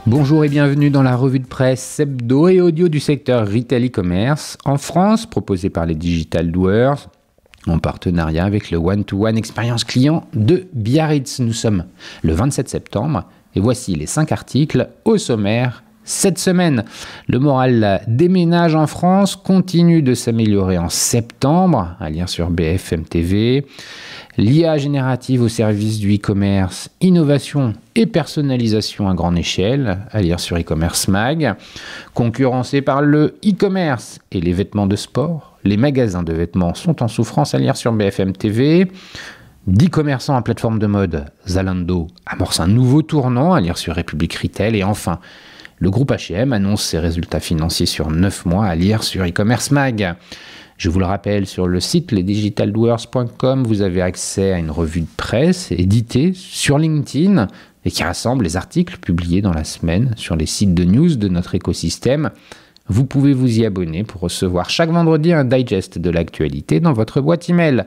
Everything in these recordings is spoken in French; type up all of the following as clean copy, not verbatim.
Bonjour et bienvenue dans la revue de presse hebdo et audio du secteur retail e-commerce en France, proposée par les Digital Doers, en partenariat avec le One-to-One Expérience Client de Biarritz. Nous sommes le 27 septembre et voici les 5 articles au sommaire cette semaine. Le moral des ménages en France continue de s'améliorer en septembre, à lire sur BFM TV. L'IA générative au service du e-commerce, innovation et personnalisation à grande échelle, à lire sur e-commerce mag. Concurrencé par le e-commerce et les vêtements de sport, les magasins de vêtements sont en souffrance, à lire sur BFM TV. 10 commerçants à plateforme de mode, Zalando amorce un nouveau tournant, à lire sur République Retail. Et enfin, le groupe H&M annonce ses résultats financiers sur 9 mois, à lire sur e-commerce mag. Je vous le rappelle, sur le site lesdigitaldoers.com, vous avez accès à une revue de presse éditée sur LinkedIn et qui rassemble les articles publiés dans la semaine sur les sites de news de notre écosystème. Vous pouvez vous y abonner pour recevoir chaque vendredi un digest de l'actualité dans votre boîte email.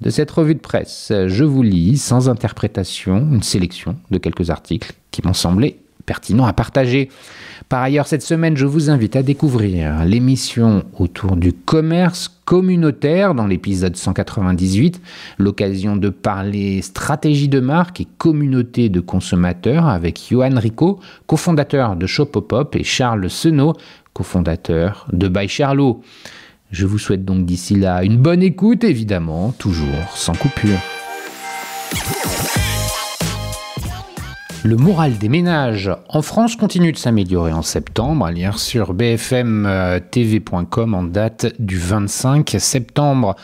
De cette revue de presse, je vous lis sans interprétation une sélection de quelques articles qui m'ont semblé pertinents à partager. Par ailleurs, cette semaine, je vous invite à découvrir l'émission autour du commerce communautaire dans l'épisode 198, l'occasion de parler stratégie de marque et communauté de consommateurs avec Johan Rico, cofondateur de Shopopop, et Charles Senot, cofondateur de By Charlot. Je vous souhaite donc d'ici là une bonne écoute, évidemment, toujours sans coupure. Le moral des ménages en France continue de s'améliorer en septembre, à lire sur bfmtv.com en date du 25 septembre.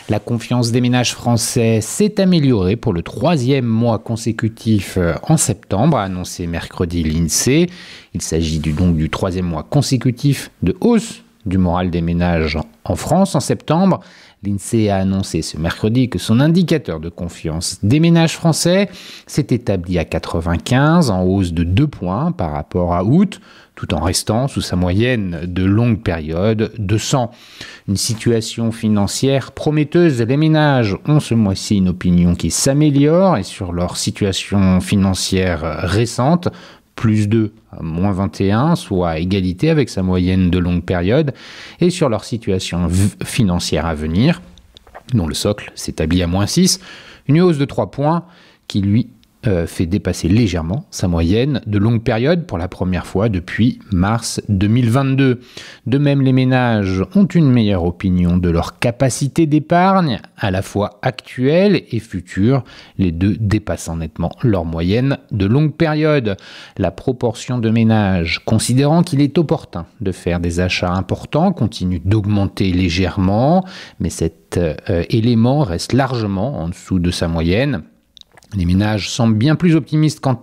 La confiance des ménages français s'est améliorée pour le 3e mois consécutif en septembre, a annoncé mercredi l'INSEE. Il s'agit donc du 3e mois consécutif de hausse du moral des ménages en France en septembre. L'INSEE a annoncé ce mercredi que son indicateur de confiance des ménages français s'est établi à 95, en hausse de 2 points par rapport à août, tout en restant sous sa moyenne de longue période de 100. Une situation financière prometteuse. Les ménages ont ce mois-ci une opinion qui s'améliore et sur leur situation financière récente, plus 2 à moins 21, soit à égalité avec sa moyenne de longue période, et sur leur situation financière à venir, dont le socle s'établit à moins 6, une hausse de 3 points qui lui fait dépasser légèrement sa moyenne de longue période pour la première fois depuis mars 2022. De même, les ménages ont une meilleure opinion de leur capacité d'épargne, à la fois actuelle et future, les deux dépassant nettement leur moyenne de longue période. La proportion de ménages considérant qu'il est opportun de faire des achats importants continue d'augmenter légèrement, mais cet élément reste largement en dessous de sa moyenne. Les ménages semblent bien plus optimistes quant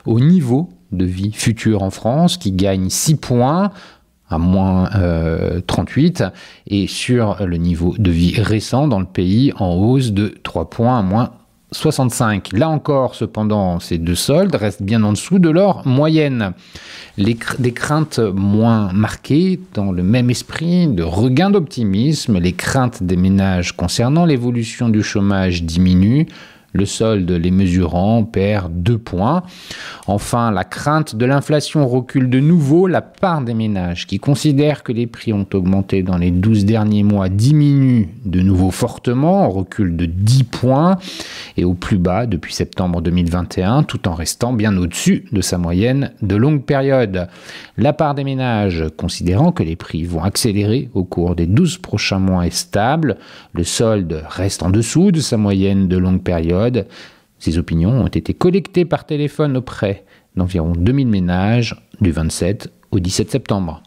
au niveau de vie futur en France, qui gagne 6 points à moins 38, et sur le niveau de vie récent dans le pays en hausse de 3 points à moins 65. Là encore, cependant, ces deux soldes restent bien en dessous de leur moyenne. Des craintes moins marquées dans le même esprit de regain d'optimisme. Les craintes des ménages concernant l'évolution du chômage diminuent. Le solde les mesurant perd 2 points. Enfin, la crainte de l'inflation recule de nouveau. La part des ménages qui considèrent que les prix ont augmenté dans les 12 derniers mois diminue de nouveau fortement, en recul de 10 points et au plus bas depuis septembre 2021, tout en restant bien au-dessus de sa moyenne de longue période. La part des ménages considérant que les prix vont accélérer au cours des 12 prochains mois est stable. Le solde reste en dessous de sa moyenne de longue période. Ces opinions ont été collectées par téléphone auprès d'environ 2000 ménages du 27 au 17 septembre.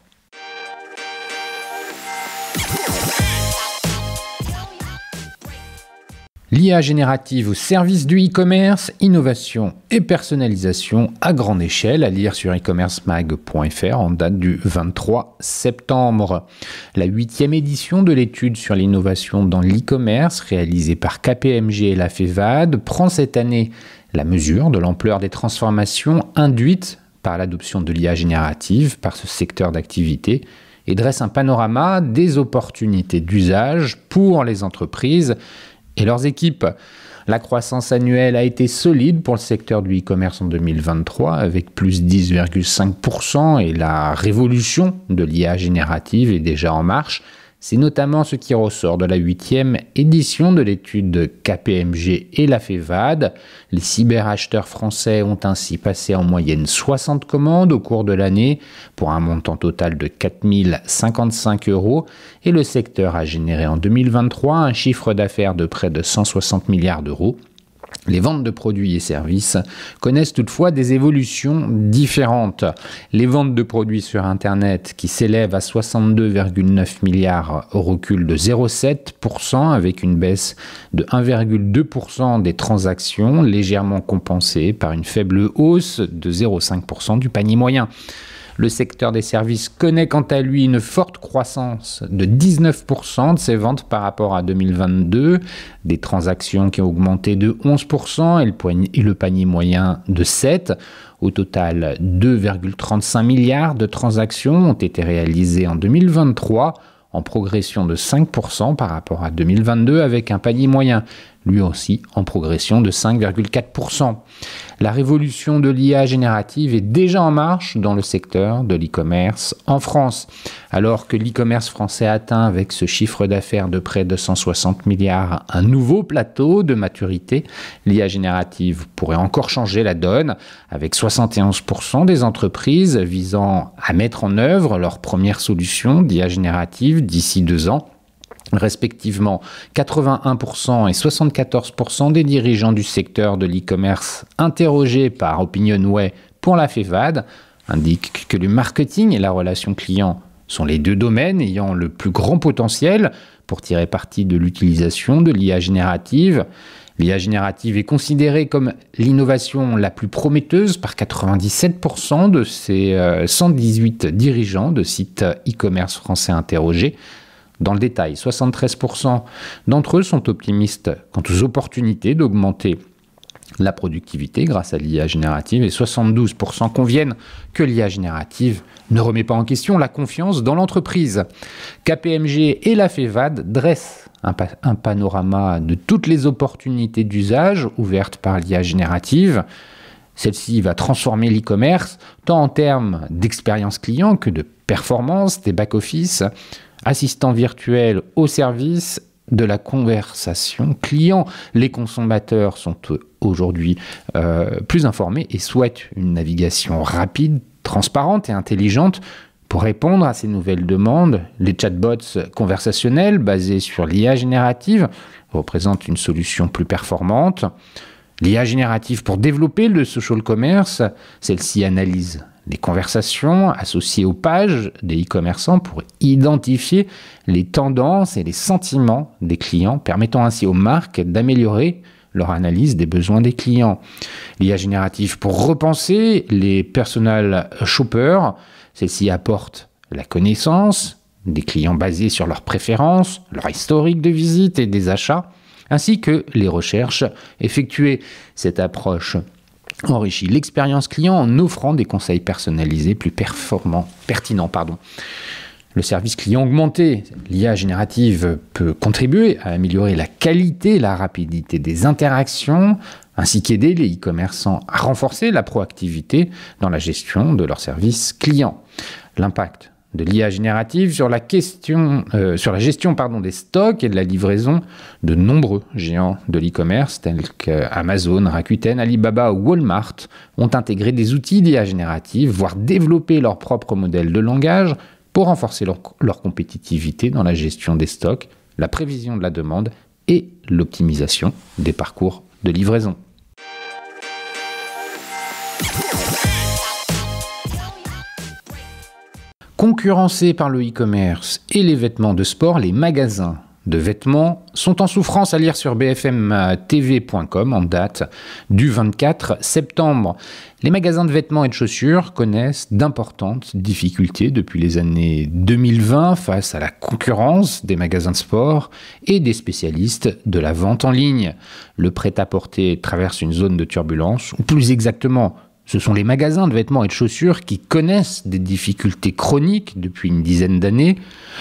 L'IA générative au service du e-commerce, innovation et personnalisation à grande échelle, à lire sur e-commercemag.fr en date du 23 septembre. La 8e édition de l'étude sur l'innovation dans l'e-commerce, réalisée par KPMG et la FEVAD, prend cette année la mesure de l'ampleur des transformations induites par l'adoption de l'IA générative par ce secteur d'activité et dresse un panorama des opportunités d'usage pour les entreprises et leurs équipes. La croissance annuelle a été solide pour le secteur du e-commerce en 2023 avec plus 10,5% et la révolution de l'IA générative est déjà en marche. C'est notamment ce qui ressort de la 8e édition de l'étude de KPMG et la FEVAD. Les cyberacheteurs français ont ainsi passé en moyenne 60 commandes au cours de l'année pour un montant total de 4 055 € et le secteur a généré en 2023 un chiffre d'affaires de près de 160 milliards d'euros. Les ventes de produits et services connaissent toutefois des évolutions différentes. Les ventes de produits sur Internet, qui s'élèvent à 62,9 milliards, reculent de 0,7% avec une baisse de 1,2% des transactions, légèrement compensée par une faible hausse de 0,5% du panier moyen. Le secteur des services connaît quant à lui une forte croissance de 19% de ses ventes par rapport à 2022, des transactions qui ont augmenté de 11% et le panier moyen de 7%. Au total, 2,35 milliards de transactions ont été réalisées en 2023, en progression de 5% par rapport à 2022 avec un panier moyen, lui aussi en progression de 5,4%. La révolution de l'IA générative est déjà en marche dans le secteur de l'e-commerce en France. Alors que l'e-commerce français atteint avec ce chiffre d'affaires de près de 160 milliards un nouveau plateau de maturité, l'IA générative pourrait encore changer la donne avec 71% des entreprises visant à mettre en œuvre leur première solution d'IA générative d'ici 2 ans. Respectivement, 81% et 74% des dirigeants du secteur de l'e-commerce interrogés par Opinionway pour la FEVAD indiquent que le marketing et la relation client sont les 2 domaines ayant le plus grand potentiel pour tirer parti de l'utilisation de l'IA générative. L'IA générative est considérée comme l'innovation la plus prometteuse par 97% de ces 118 dirigeants de sites e-commerce français interrogés. Dans le détail, 73% d'entre eux sont optimistes quant aux opportunités d'augmenter la productivité grâce à l'IA générative et 72% conviennent que l'IA générative ne remet pas en question la confiance dans l'entreprise. KPMG et la FEVAD dressent un panorama de toutes les opportunités d'usage ouvertes par l'IA générative. Celle-ci va transformer l'e-commerce tant en termes d'expérience client que de performance des back-office, assistants virtuels au service de la conversation client. Les consommateurs sont aujourd'hui plus informés et souhaitent une navigation rapide, transparente et intelligente pour répondre à ces nouvelles demandes. Les chatbots conversationnels basés sur l'IA générative représentent une solution plus performante. L'IA générative pour développer le social commerce, celle-ci analyse les conversations associées aux pages des e-commerçants pour identifier les tendances et les sentiments des clients, permettant ainsi aux marques d'améliorer leur analyse des besoins des clients. L'IA générative pour repenser les personal shoppers, celle-ci apporte la connaissance des clients basés sur leurs préférences, leur historique de visite et des achats, ainsi que les recherches effectuées. Cette approche enrichit l'expérience client en offrant des conseils personnalisés plus pertinents. Le service client augmenté, l'IA générative peut contribuer à améliorer la qualité et la rapidité des interactions, ainsi qu'aider les e-commerçants à renforcer la proactivité dans la gestion de leurs services clients. L'impact de l'IA générative sur la gestion des stocks et de la livraison de nombreux géants de l'e-commerce tels qu'Amazon, Rakuten, Alibaba ou Walmart ont intégré des outils d'IA générative, voire développé leur propre modèle de langage pour renforcer leur compétitivité dans la gestion des stocks, la prévision de la demande et l'optimisation des parcours de livraison. Concurrencés par le e-commerce et les vêtements de sport, les magasins de vêtements sont en souffrance, à lire sur bfmtv.com en date du 24 septembre. Les magasins de vêtements et de chaussures connaissent d'importantes difficultés depuis les années 2020 face à la concurrence des magasins de sport et des spécialistes de la vente en ligne. Le prêt-à-porter traverse une zone de turbulence, ou plus exactement, ce sont les magasins de vêtements et de chaussures qui connaissent des difficultés chroniques depuis une dizaine d'années.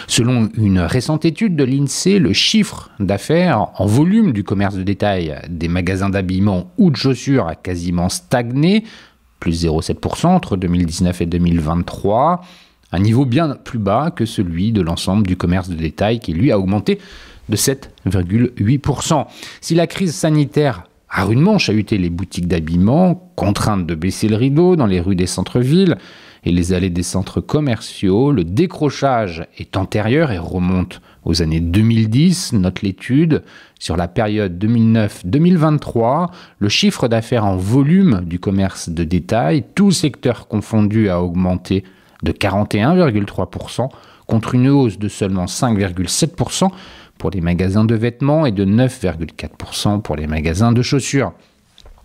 Selon une récente étude de l'INSEE, le chiffre d'affaires en volume du commerce de détail des magasins d'habillement ou de chaussures a quasiment stagné, plus 0,7% entre 2019 et 2023, un niveau bien plus bas que celui de l'ensemble du commerce de détail qui, lui, a augmenté de 7,8%. Si la crise sanitaire a rudement chahuté les boutiques d'habillement, contraintes de baisser le rideau dans les rues des centres-villes et les allées des centres commerciaux, le décrochage est antérieur et remonte aux années 2010, note l'étude. Sur la période 2009-2023, le chiffre d'affaires en volume du commerce de détail, tout secteur confondu, a augmenté de 41,3% contre une hausse de seulement 5,7% pour les magasins de vêtements et de 9,4% pour les magasins de chaussures.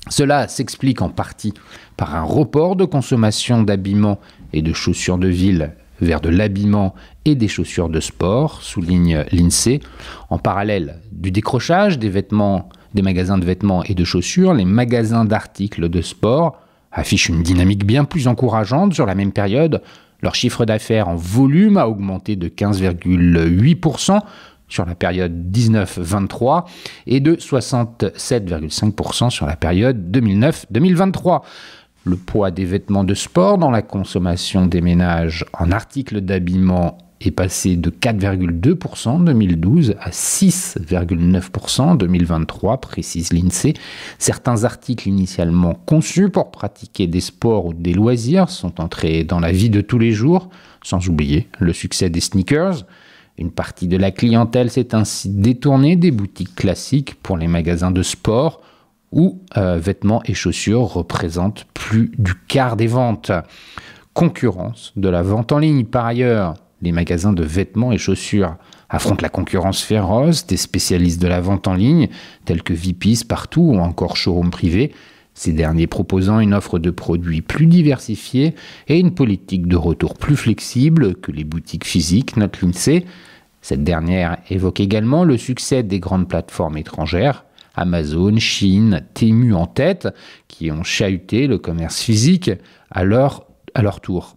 Cela s'explique en partie par un report de consommation d'habillement et de chaussures de ville vers de l'habillement et des chaussures de sport, souligne l'INSEE. En parallèle du décrochage des magasins de vêtements et de chaussures, les magasins d'articles de sport affichent une dynamique bien plus encourageante sur la même période. Leur chiffre d'affaires en volume a augmenté de 15,8% sur la période 19-23 et de 67,5% sur la période 2009-2023. Le poids des vêtements de sport dans la consommation des ménages en articles d'habillement est passé de 4,2% en 2012 à 6,9% en 2023, précise l'INSEE. Certains articles initialement conçus pour pratiquer des sports ou des loisirs sont entrés dans la vie de tous les jours, sans oublier le succès des sneakers. Une partie de la clientèle s'est ainsi détournée des boutiques classiques pour les magasins de sport où vêtements et chaussures représentent plus du quart des ventes. Concurrence de la vente en ligne. Par ailleurs, les magasins de vêtements et chaussures affrontent la concurrence féroce des spécialistes de la vente en ligne, tels que Vipis partout ou encore Showroom Privé, ces derniers proposant une offre de produits plus diversifiée et une politique de retour plus flexible que les boutiques physiques, note l'INSEE. Cette dernière évoque également le succès des grandes plateformes étrangères, Amazon, Chine, Temu en tête, qui ont chahuté le commerce physique à leur tour.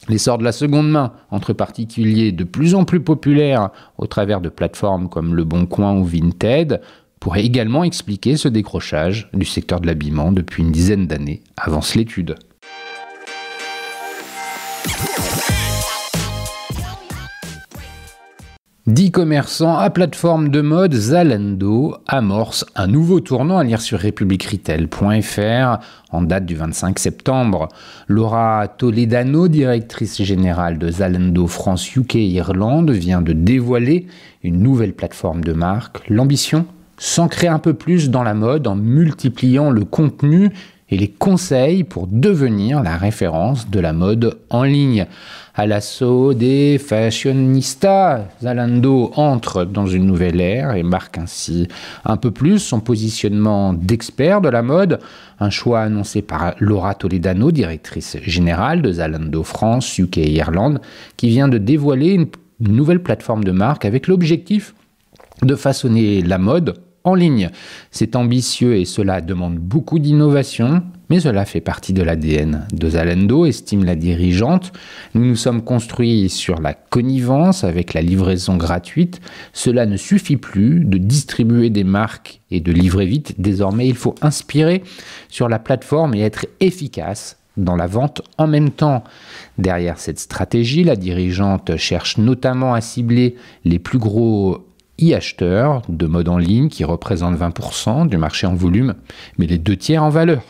L'essor de la seconde main entre particuliers de plus en plus populaire au travers de plateformes comme Le Bon Coin ou Vinted pourrait également expliquer ce décrochage du secteur de l'habillement depuis une dizaine d'années, avance l'étude. 10 commerçants à plateforme de mode, Zalando amorce un nouveau tournant, à lire sur republicretail.fr en date du 25 septembre. Laura Toledano, directrice générale de Zalando France UK et Irlande, vient de dévoiler une nouvelle plateforme de marque. L'ambition, s'ancrer un peu plus dans la mode en multipliant le contenu et les conseils pour devenir la référence de la mode en ligne. À l'assaut des fashionistas, Zalando entre dans une nouvelle ère et marque ainsi un peu plus son positionnement d'expert de la mode, un choix annoncé par Laura Toledano, directrice générale de Zalando France, UK et Irlande, qui vient de dévoiler une nouvelle plateforme de marque avec l'objectif de façonner la mode en ligne. C'est ambitieux et cela demande beaucoup d'innovation, mais cela fait partie de l'ADN de Zalando, estime la dirigeante. Nous nous sommes construits sur la connivence avec la livraison gratuite. Cela ne suffit plus de distribuer des marques et de livrer vite. Désormais, il faut inspirer sur la plateforme et être efficace dans la vente en même temps. Derrière cette stratégie, la dirigeante cherche notamment à cibler les plus gros e-acheteurs de mode en ligne qui représentent 20% du marché en volume, mais les 2 tiers en valeur.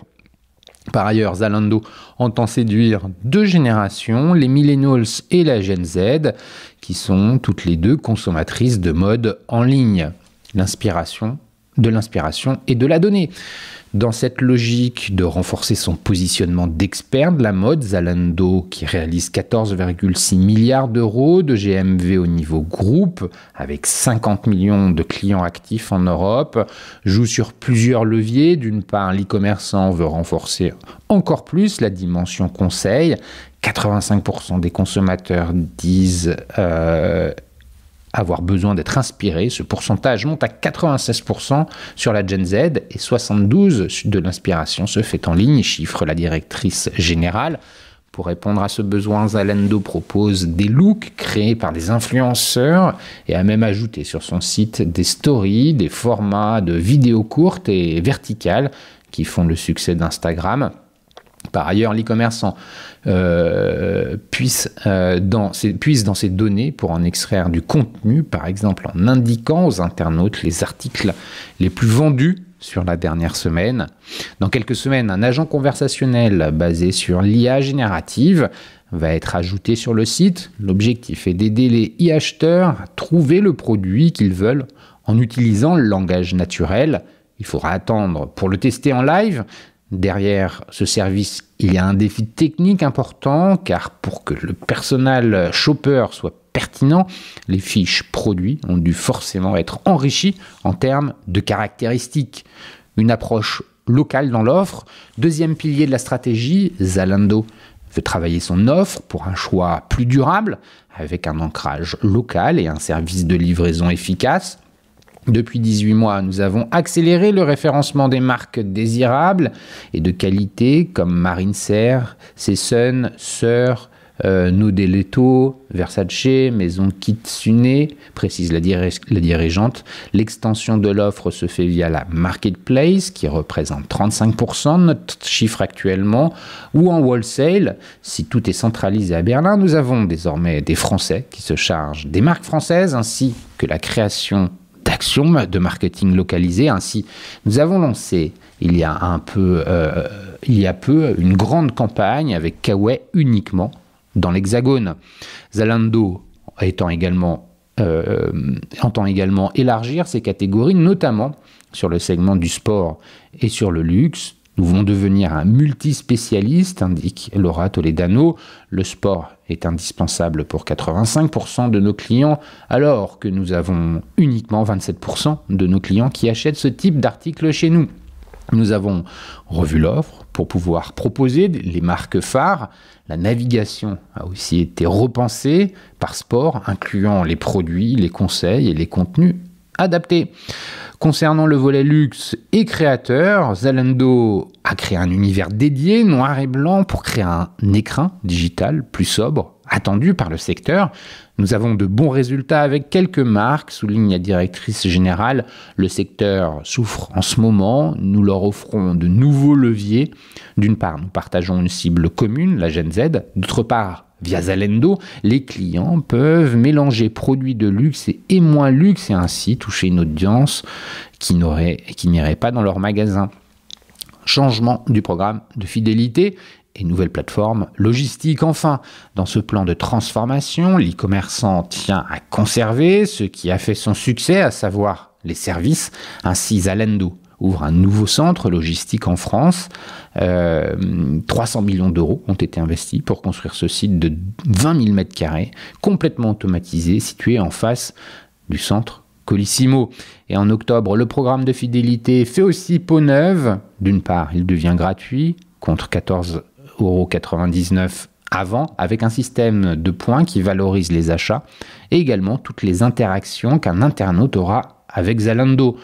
Par ailleurs, Zalando entend séduire 2 générations, les millennials et la Gen Z, qui sont toutes les 2 consommatrices de mode en ligne. De l'inspiration et de la donnée. Dans cette logique de renforcer son positionnement d'expert de la mode, Zalando, qui réalise 14,6 milliards d'euros de GMV au niveau groupe, avec 50 millions de clients actifs en Europe, joue sur plusieurs leviers. D'une part, l'e-commerçant veut renforcer encore plus la dimension conseil. 85% des consommateurs disent avoir besoin d'être inspiré. Ce pourcentage monte à 96% sur la Gen Z et 72% de l'inspiration se fait en ligne, chiffre la directrice générale. Pour répondre à ce besoin, Zalando propose des looks créés par des influenceurs et a même ajouté sur son site des stories, des formats de vidéos courtes et verticales qui font le succès d'Instagram. Par ailleurs, l'e-commerçant puise dans ses données pour en extraire du contenu, par exemple en indiquant aux internautes les articles les plus vendus sur la dernière semaine. Dans quelques semaines, un agent conversationnel basé sur l'IA générative va être ajouté sur le site. L'objectif est d'aider les e-acheteurs à trouver le produit qu'ils veulent en utilisant le langage naturel. Il faudra attendre pour le tester en live. Derrière ce service, il y a un défi technique important, car pour que le personnel shopper soit pertinent, les fiches produits ont dû forcément être enrichies en termes de caractéristiques. Une approche locale dans l'offre. Deuxième pilier de la stratégie, Zalando veut travailler son offre pour un choix plus durable, avec un ancrage local et un service de livraison efficace. Depuis 18 mois, nous avons accéléré le référencement des marques désirables et de qualité comme Marine Serre, Sesson, Sœur, Nodeletto, Versace, Maison Kitsune, précise la dirigeante. L'extension de l'offre se fait via la marketplace qui représente 35% de notre chiffre actuellement, ou en wholesale. Si tout est centralisé à Berlin, nous avons désormais des Français qui se chargent des marques françaises ainsi que la création d'actions de marketing localisées. Ainsi, nous avons lancé il y a peu une grande campagne avec Kawaii uniquement dans l'Hexagone. Zalando entend également élargir ses catégories, notamment sur le segment du sport et sur le luxe. Nous voulons devenir un multispécialiste, indique Laura Toledano. Le sport est indispensable pour 85% de nos clients, alors que nous avons uniquement 27% de nos clients qui achètent ce type d'article chez nous. Nous avons revu l'offre pour pouvoir proposer les marques phares. La navigation a aussi été repensée par sport, incluant les produits, les conseils et les contenus adaptés. Concernant le volet luxe et créateur, Zalando a créé un univers dédié, noir et blanc, pour créer un écrin digital plus sobre, attendu par le secteur. Nous avons de bons résultats avec quelques marques, souligne la directrice générale. Le secteur souffre en ce moment. Nous leur offrons de nouveaux leviers. D'une part, nous partageons une cible commune, la Gen Z. D'autre part, via Zalando, les clients peuvent mélanger produits de luxe et moins luxe et ainsi toucher une audience qui n'irait pas dans leur magasin. Changement du programme de fidélité et nouvelle plateforme logistique. Enfin, dans ce plan de transformation, l'e-commerçant tient à conserver ce qui a fait son succès, à savoir les services. Ainsi, Zalando ouvre un nouveau centre logistique en France. 300 millions d'euros ont été investis pour construire ce site de 20 000 m², complètement automatisé, situé en face du centre Colissimo. Et en octobre, le programme de fidélité fait aussi peau neuve. D'une part, il devient gratuit, contre 14,99 € avant, avec un système de points qui valorise les achats et également toutes les interactions qu'un internaute aura avec Zalando.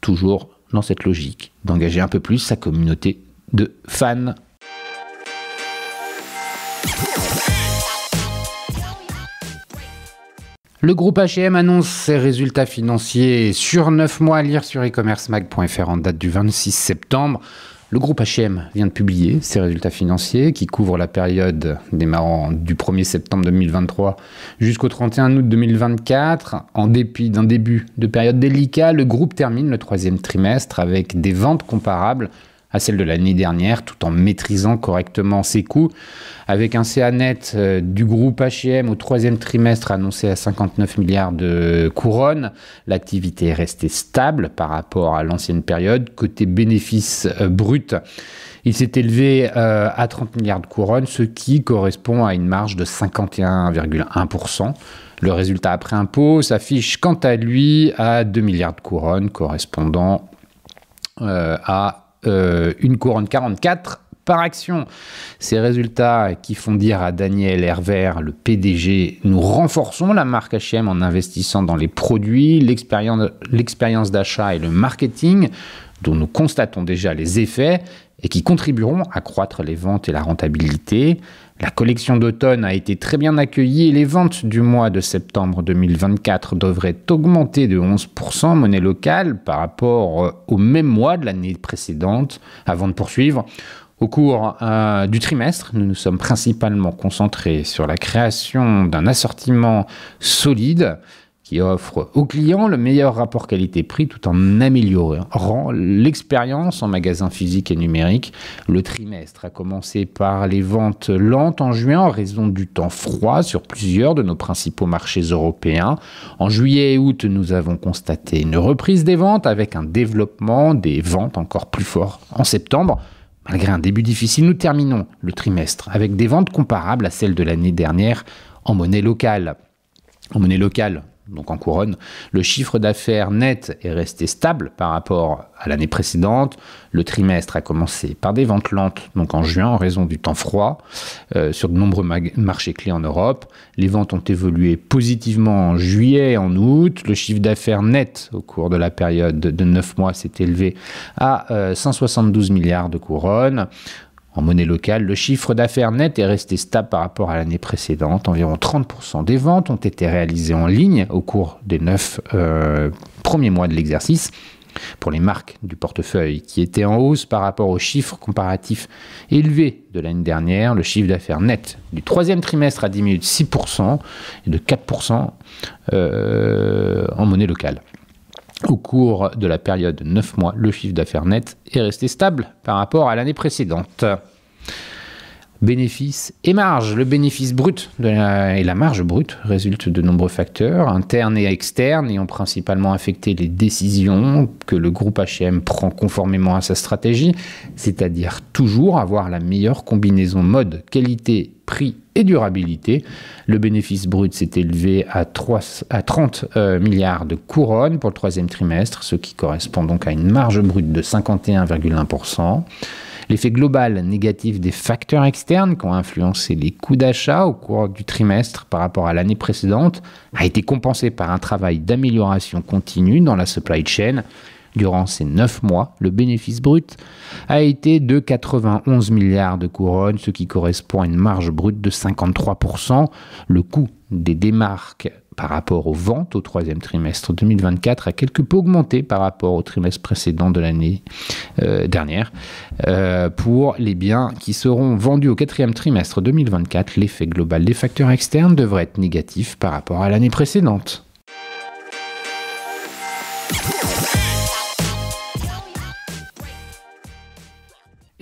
Toujours dans cette logique d'engager un peu plus sa communauté de fans. Le groupe H&M annonce ses résultats financiers sur 9 mois, à lire sur e-commercemag.fr en date du 26 septembre. Le groupe H&M vient de publier ses résultats financiers qui couvrent la période démarrant du 1er septembre 2023 jusqu'au 31 août 2024. En dépit d'un début de période délicat, le groupe termine le troisième trimestre avec des ventes comparables à celles de l'année dernière, tout en maîtrisant correctement ses coûts. Avec un CA net du groupe H&M au troisième trimestre annoncé à 59 milliards de couronnes, l'activité est restée stable par rapport à l'ancienne période. Côté bénéfice brut, il s'est élevé à 30 milliards de couronnes, ce qui correspond à une marge de 51,1%. Le résultat après impôt s'affiche quant à lui à 2 milliards de couronnes, correspondant à une couronne 44 par action. Ces résultats qui font dire à Daniel Hervère, le PDG, nous renforçons la marque H&M en investissant dans les produits, l'expérience d'achat et le marketing, dont nous constatons déjà les effets et qui contribueront à accroître les ventes et la rentabilité. La collection d'automne a été très bien accueillie et les ventes du mois de septembre 2024 devraient augmenter de 11% en monnaie locale par rapport au même mois de l'année précédente. Avant de poursuivre, au cours du trimestre, nous nous sommes principalement concentrés sur la création d'un assortiment solide qui offre aux clients le meilleur rapport qualité-prix tout en améliorant l'expérience en magasin physique et numérique. Le trimestre a commencé par les ventes lentes en juin en raison du temps froid sur plusieurs de nos principaux marchés européens. En juillet et août, nous avons constaté une reprise des ventes avec un développement des ventes encore plus fort en septembre. Malgré un début difficile, nous terminons le trimestre avec des ventes comparables à celles de l'année dernière en monnaie locale. En monnaie locale, donc en couronne, le chiffre d'affaires net est resté stable par rapport à l'année précédente. Le trimestre a commencé par des ventes lentes, donc en juin, en raison du temps froid, sur de nombreux marchés clés en Europe. Les ventes ont évolué positivement en juillet et en août. Le chiffre d'affaires net au cours de la période de 9 mois s'est élevé à 172 milliards de couronnes. En monnaie locale, le chiffre d'affaires net est resté stable par rapport à l'année précédente. Environ 30% des ventes ont été réalisées en ligne au cours des 9 premiers mois de l'exercice. Pour les marques du portefeuille qui étaient en hausse par rapport aux chiffres comparatifs élevés de l'année dernière, le chiffre d'affaires net du troisième trimestre a diminué de 6% et de 4% en monnaie locale. Au cours de la période de 9 mois, le chiffre d'affaires net est resté stable par rapport à l'année précédente. Bénéfices et marge. Le bénéfice brut et la marge brute résultent de nombreux facteurs, internes et externes, ayant principalement affecté les décisions que le groupe H&M prend conformément à sa stratégie, c'est-à-dire toujours avoir la meilleure combinaison mode, qualité, prix et durabilité. Le bénéfice brut s'est élevé à 30 milliards de couronnes pour le troisième trimestre, ce qui correspond donc à une marge brute de 51,1%. L'effet global négatif des facteurs externes qui ont influencé les coûts d'achat au cours du trimestre par rapport à l'année précédente a été compensé par un travail d'amélioration continue dans la supply chain. Durant ces 9 mois, le bénéfice brut a été de 91 milliards de couronnes, ce qui correspond à une marge brute de 53%. Le coût des démarques par rapport aux ventes au troisième trimestre 2024 a quelque peu augmenté par rapport au trimestre précédent de l'année dernière. Pour les biens qui seront vendus au quatrième trimestre 2024, l'effet global des facteurs externes devrait être négatif par rapport à l'année précédente.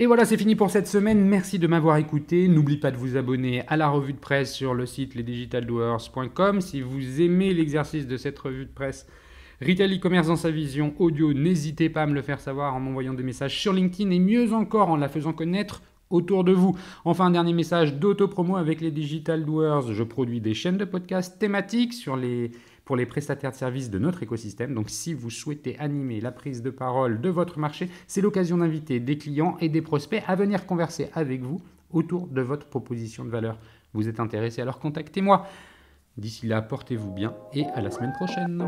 Et voilà, c'est fini pour cette semaine. Merci de m'avoir écouté. N'oubliez pas de vous abonner à la revue de presse sur le site lesdigitaldoers.com. Si vous aimez l'exercice de cette revue de presse Retail e-commerce dans sa vision audio, n'hésitez pas à me le faire savoir en m'envoyant des messages sur LinkedIn et mieux encore en la faisant connaître autour de vous. Enfin, un dernier message d'auto-promo avec les Digital Doers. Je produis des chaînes de podcasts thématiques pour les prestataires de services de notre écosystème. Donc, si vous souhaitez animer la prise de parole de votre marché, c'est l'occasion d'inviter des clients et des prospects à venir converser avec vous autour de votre proposition de valeur. Vous êtes intéressé, alors contactez-moi. D'ici là, portez-vous bien et à la semaine prochaine.